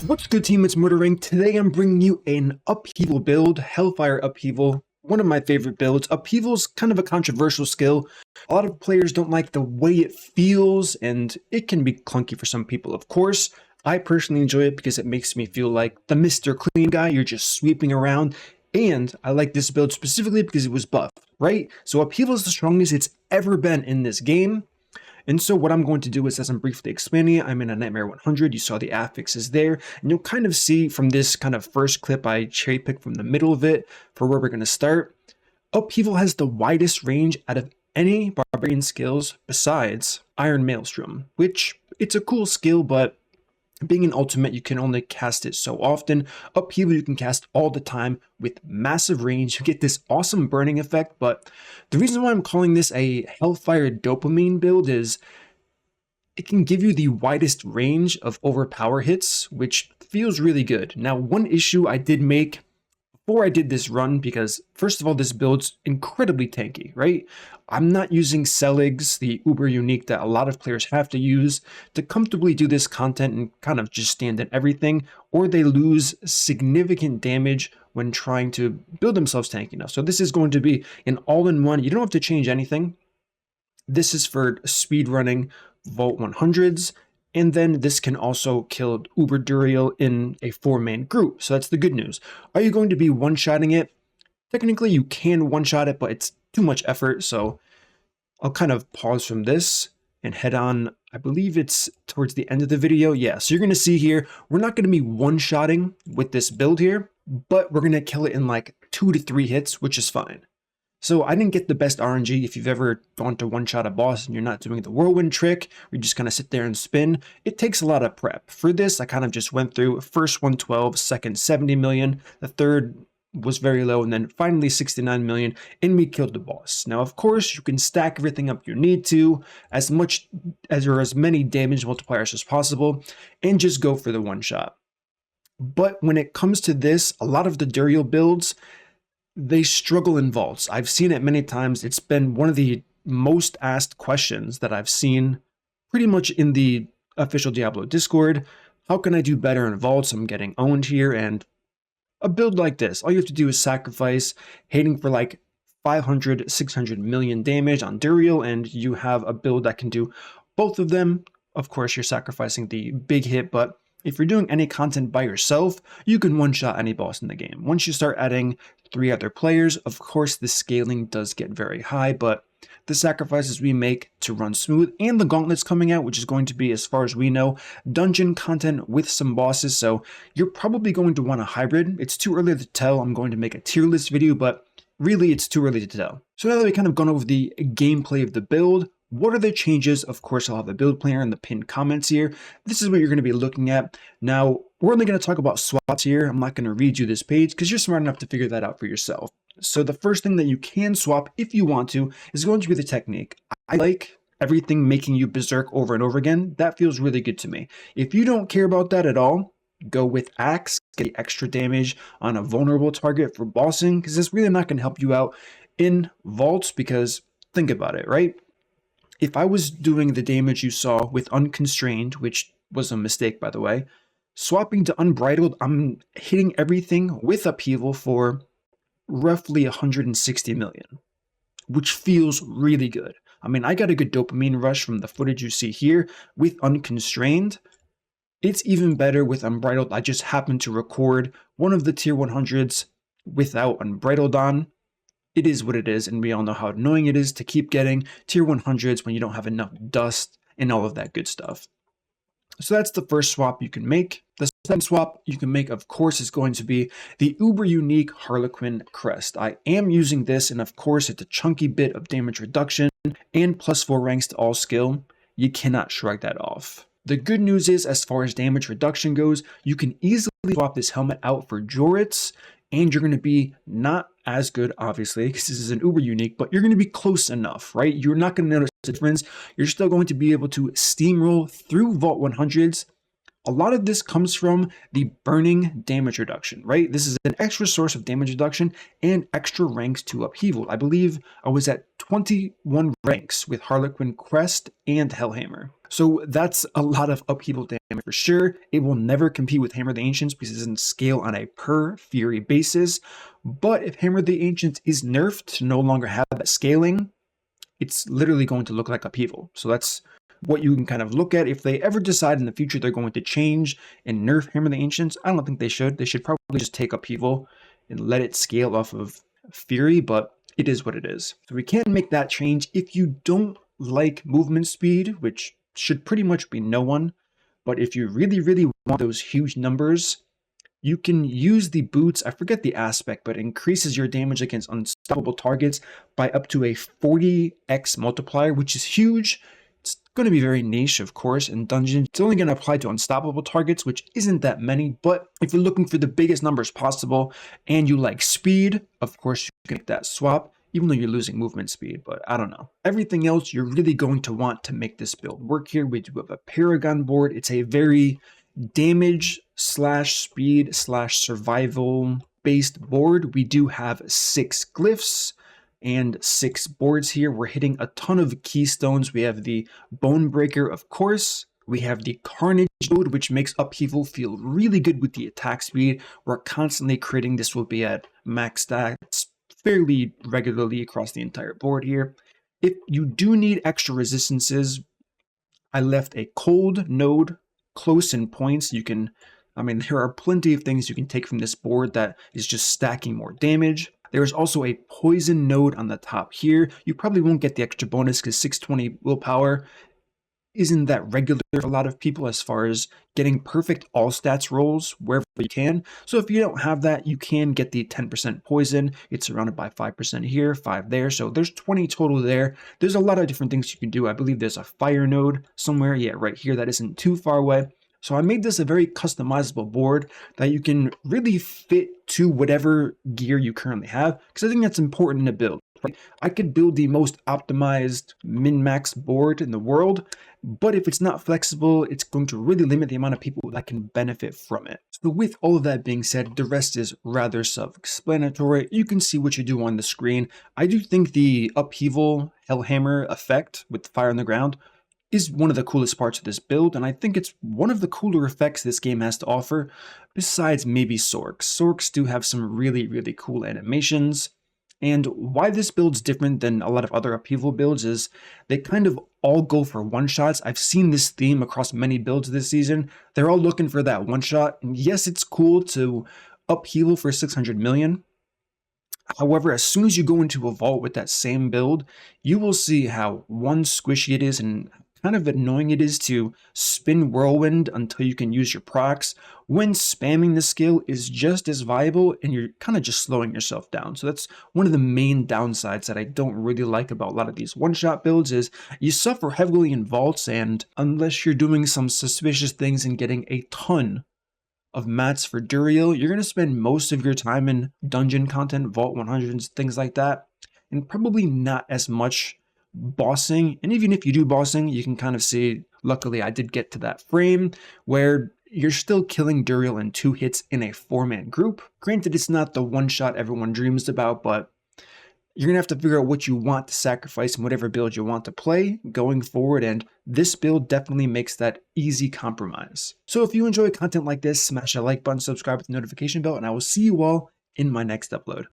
What's good, team? It's MurderInc. Today I'm bringing you an Upheaval build, Hellfire Upheaval, one of my favorite builds. Upheaval's kind of a controversial skill. A lot of players don't like the way it feels, and it can be clunky for some people, of course. I personally enjoy it because it makes me feel like the Mr. Clean guy. You're just sweeping around, and I like this build specifically because it was buffed, right? So Upheaval is the strongest it's ever been in this game. And so what I'm going to do is, as I'm briefly explaining it, I'm in a Nightmare 100. You saw the affixes there, and you'll kind of see from this kind of first clip I cherry picked from the middle of it for where we're going to start. Upheaval has the widest range out of any Barbarian skills besides Iron Maelstrom, which it's a cool skill, but being an ultimate, you can only cast it so often. Upheaval you can cast all the time with massive range. You get this awesome burning effect, but the reason why I'm calling this a Hellfire Dopamine build is it can give you the widest range of overpower hits, which feels really good. Now, one issue I did make before I did this run, because first of all, this build's incredibly tanky, right? I'm not using Seligs, the uber unique that a lot of players have to use to comfortably do this content and kind of just stand in everything, or they lose significant damage when trying to build themselves tanky enough. So this is going to be an all-in-one. You don't have to change anything. This is for speed running Vault 100s. And then this can also kill Uber Duriel in a 4-man group. So that's the good news. Are you going to be one-shotting it? Technically, you can one-shot it, but it's too much effort. So I'll kind of pause from this and head on. I believe it's towards the end of the video. Yeah, so you're going to see here, we're not going to be one-shotting with this build here, but we're going to kill it in like 2 to 3 hits, which is fine. So I didn't get the best RNG. If you've ever gone to one-shot a boss and you're not doing the Whirlwind trick, where you just kind of sit there and spin, it takes a lot of prep. For this, I kind of just went through first 112, second 70 million, the third was very low, and then finally 69 million, and we killed the boss. Now, of course, you can stack everything up you need to, as much as or as many damage multipliers as possible, and just go for the one-shot. But when it comes to this, a lot of the Duriel builds, they struggle in vaults. I've seen it many times. It's been one of the most asked questions that I've seen pretty much in the official Diablo Discord. How can I do better in vaults? I'm getting owned here, and a build like this, all you have to do is sacrifice, hitting for like 500, 600 million damage on Duriel, and you have a build that can do both of them. Of course, you're sacrificing the big hit, but if you're doing any content by yourself, you can one-shot any boss in the game. Once you start adding 3 other players, of course the scaling does get very high, but the sacrifices we make to run smooth, and the gauntlets coming out, which is going to be, as far as we know, dungeon content with some bosses, so you're probably going to want a hybrid. It's too early to tell. I'm going to make a tier list video, but really it's too early to tell. So now that we've kind of gone over the gameplay of the build, what are the changes? Of course, I'll have the build planner in the pinned comments here. This is what you're going to be looking at. Now, we're only going to talk about swaps here. I'm not going to read you this page because you're smart enough to figure that out for yourself. So the first thing that you can swap if you want to is going to be the technique. I like everything making you berserk over and over again. That feels really good to me. If you don't care about that at all, go with Axe, get extra damage on a vulnerable target for bossing, because it's really not going to help you out in vaults, because think about it, right? If I was doing the damage you saw with Unconstrained, which was a mistake, by the way, swapping to Unbridled, I'm hitting everything with Upheaval for roughly 160 million, which feels really good. I mean, I got a good dopamine rush from the footage you see here with Unconstrained. It's even better with Unbridled. I just happened to record one of the tier 100s without Unbridled on. It is what it is, and we all know how annoying it is to keep getting tier 100s when you don't have enough dust and all of that good stuff. So that's the first swap you can make. The second swap you can make, of course, is going to be the uber unique Harlequin crest. I am using this, and of course it's a chunky bit of damage reduction and +4 ranks to all skill. You cannot shrug that off. The good news is, as far as damage reduction goes, you can easily swap this helmet out for Jorits, and you're going to be not as good, obviously, because this is an uber unique, but you're going to be close enough, right? You're not going to notice the difference. You're still going to be able to steamroll through Vault 100s. A lot of this comes from the burning damage reduction, right? This is an extra source of damage reduction and extra ranks to Upheaval. I believe I was at 21 ranks with Harlequin Crest and Hellhammer. So that's a lot of upheaval damage for sure. It will never compete with Hammer the Ancients because it doesn't scale on a per Fury basis. But if Hammer the Ancients is nerfed to no longer have that scaling, it's literally going to look like Upheaval. So that's what you can kind of look at. If they ever decide in the future they're going to change and nerf Hammer the Ancients, I don't think they should. They should probably just take Upheaval and let it scale off of Fury, but it is what it is. So we can't make that change. If you don't like movement speed, which should pretty much be no one, but if you really, really want those huge numbers, you can use the boots. I forget the aspect, but it increases your damage against unstoppable targets by up to a 40x multiplier, which is huge. It's going to be very niche, of course, in dungeons. It's only going to apply to unstoppable targets, which isn't that many. But if you're looking for the biggest numbers possible and you like speed, of course, you can make that swap, even though you're losing movement speed. But I don't know. Everything else, you're really going to want to make this build work here. We do have a Paragon board. It's a very damage / speed / survival based board. We do have 6 glyphs and 6 boards here. We're hitting a ton of keystones. We have the Bone Breaker, of course. We have the Carnage mode, which makes Upheaval feel really good with the attack speed. We're constantly critting. This will be at max stats fairly regularly across the entire board here. If you do need extra resistances, I left a cold node close in points. You can, there are plenty of things you can take from this board that is just stacking more damage. There is also a poison node on the top here. You probably won't get the extra bonus because 620 willpower isn't that regular for a lot of people as far as getting perfect all stats rolls wherever you can. So if you don't have that, you can get the 10% poison. It's surrounded by 5% here, 5 there. So there's 20 total there. There's a lot of different things you can do. I believe there's a fire node somewhere. Yeah, right here. That isn't too far away. So I made this a very customizable board that you can really fit to whatever gear you currently have, because I think that's important in a build. Right? I could build the most optimized min-max board in the world, but if it's not flexible, it's going to really limit the amount of people that can benefit from it. So with all of that being said, the rest is rather self-explanatory. You can see what you do on the screen. I do think the Upheaval Hellhammer effect with the fire on the ground is one of the coolest parts of this build, and I think it's one of the cooler effects this game has to offer, besides maybe Sorcs. Sorcs do have some really, really cool animations, and why this build's different than a lot of other Upheaval builds is they kind of all go for one-shots. I've seen this theme across many builds this season. They're all looking for that one-shot, and yes, it's cool to Upheaval for 600 million. However, as soon as you go into a vault with that same build, you will see how squishy it is and kind of annoying it is to spin Whirlwind until you can use your procs, when spamming the skill is just as viable and you're kind of just slowing yourself down. So that's one of the main downsides that I don't really like about a lot of these one-shot builds is you suffer heavily in vaults, and unless you're doing some suspicious things and getting a ton of mats for Duriel, you're going to spend most of your time in dungeon content, vault 100s, things like that, and probably not as much bossing. And even if you do bossing, you can kind of see, luckily I did get to that frame where you're still killing Duriel in 2 hits in a 4-man group. Granted, it's not the one shot everyone dreams about, but you're gonna have to figure out what you want to sacrifice and whatever build you want to play going forward, and this build definitely makes that easy compromise. So if you enjoy content like this, smash that like button, subscribe with the notification bell, and I will see you all in my next upload.